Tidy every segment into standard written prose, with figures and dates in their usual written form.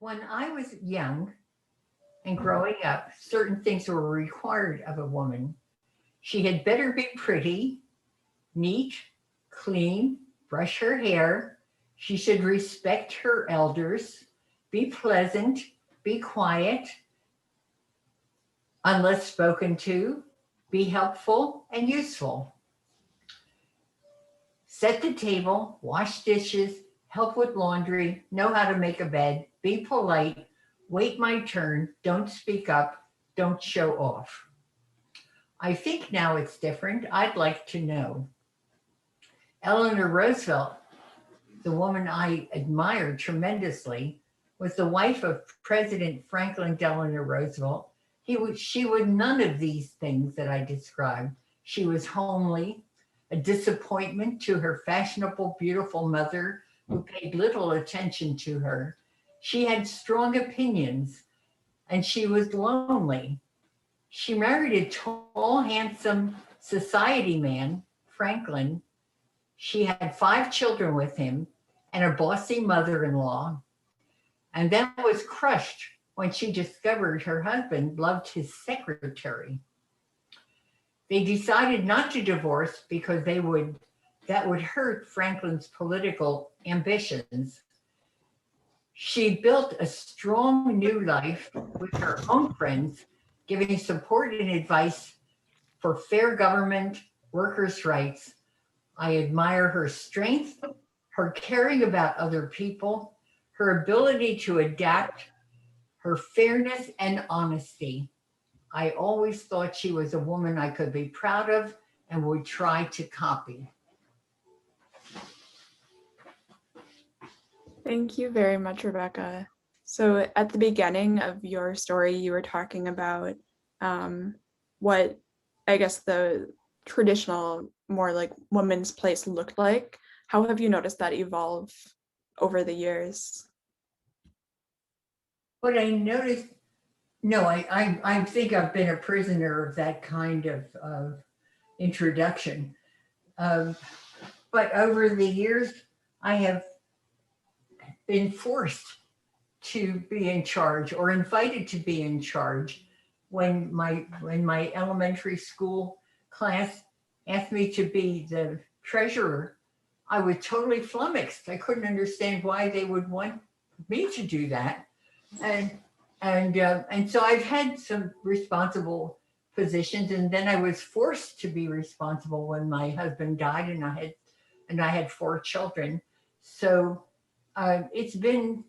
When I was young and growing up, certain things were required of a woman. She had better be pretty, neat, clean, brush her hair. She should respect her elders, be pleasant, be quiet, unless spoken to, be helpful and useful. Set the table, wash dishes, help with laundry, know how to make a bed, be polite, wait my turn, don't speak up, don't show off. I think now it's different. I'd like to know. Eleanor Roosevelt, the woman I admired tremendously, was the wife of President Franklin Delano Roosevelt. She was none of these things that I described. She was homely, a disappointment to her fashionable, beautiful mother who paid little attention to her. She had strong opinions and she was lonely. She married a tall, handsome society man, Franklin. She had 5 children with him and a bossy mother in law, and that was crushed when she discovered her husband loved his secretary. They decided not to divorce because that would hurt Franklin's political ambitions. She built a strong new life with her own friends, giving support and advice for fair government, workers' rights. I admire her strength, her caring about other people, her ability to adapt, her fairness and honesty. I always thought she was a woman I could be proud of and would try to copy. Thank you very much, Rebecca. So at the beginning of your story, you were talking about what I guess the traditional, more like woman's place looked like. How have you noticed that evolve over the years? What I noticed, no, I think I've been a prisoner of that kind of introduction. Um, but over the years, I have been forced to be in charge or invited to be in charge when my elementary school class asked me to be the treasurer. I was totally flummoxed. I couldn't understand why they would want me to do that. And and so I've had some responsible positions, and then I was forced to be responsible when my husband died, and I had 4 children. So it's been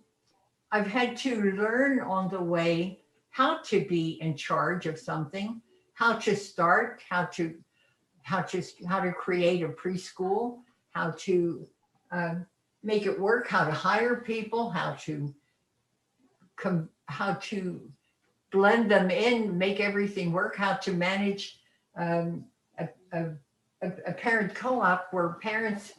I've had to learn on the way how to be in charge of something, how to start, how to create a preschool, how to uh, make it work, how to hire people, how to blend them in, make everything work, how to manage um, a, a, a parent co-op where parents,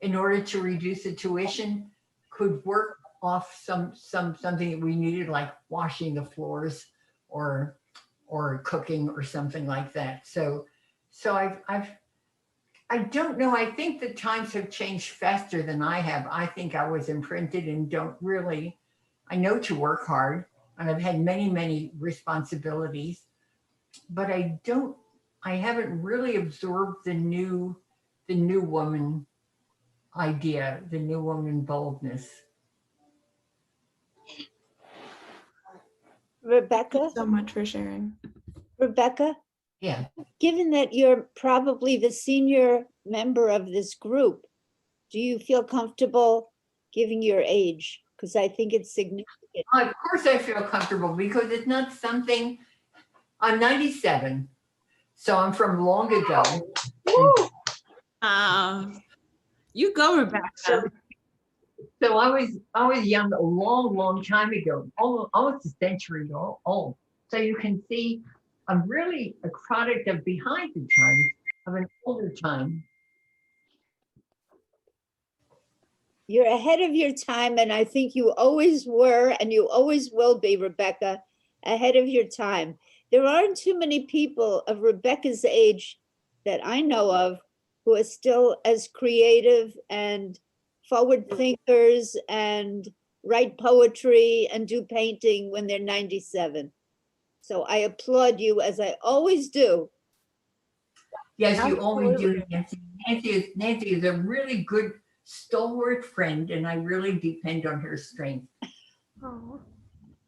in order to reduce the tuition, could work off something that we needed, like washing the floors or cooking or something like that. So I don't know. I think the times have changed faster than I have. I think I was imprinted and don't really. I know to work hard, and I've had many responsibilities, but I don't. I haven't really absorbed the new woman idea, the new woman boldness. Rebecca, So much for sharing. Rebecca, Yeah. given that you're probably the senior member of this group, do you feel comfortable giving your age? Because I think it's significant. Of course, I feel comfortable because it's not something. I'm 97, so I'm from long ago. You go, Rebecca. So I was young a long time ago, almost a century old. So you can see I'm really a product of behind the times, of an older time. You're ahead of your time, and I think you always were, and you always will be, Rebecca, ahead of your time. There aren't too many people of Rebecca's age that I know of who are still as creative and forward thinkers and write poetry and do painting when they're 97. So I applaud you, as I always do. Yes, you always do, Absolutely. Nancy. Nancy is a really good stalwart friend, and I really depend on her strength. Oh.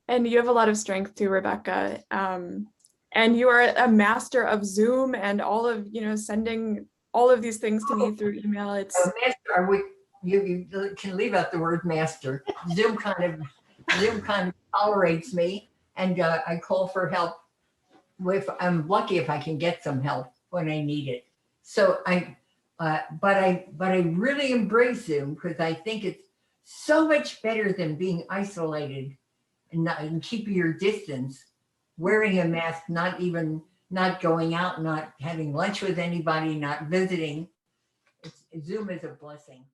And you have a lot of strength too, Rebecca. And you are a master of Zoom and all of, sending all of these things to me through email. It's Master, you can leave out the word master. Zoom kind of tolerates me, and I call for help. I'm lucky if I can get some help when I need it. So but I really embrace Zoom because I think it's so much better than being isolated and keeping your distance, wearing a mask, not going out, not having lunch with anybody, not visiting. Zoom is a blessing.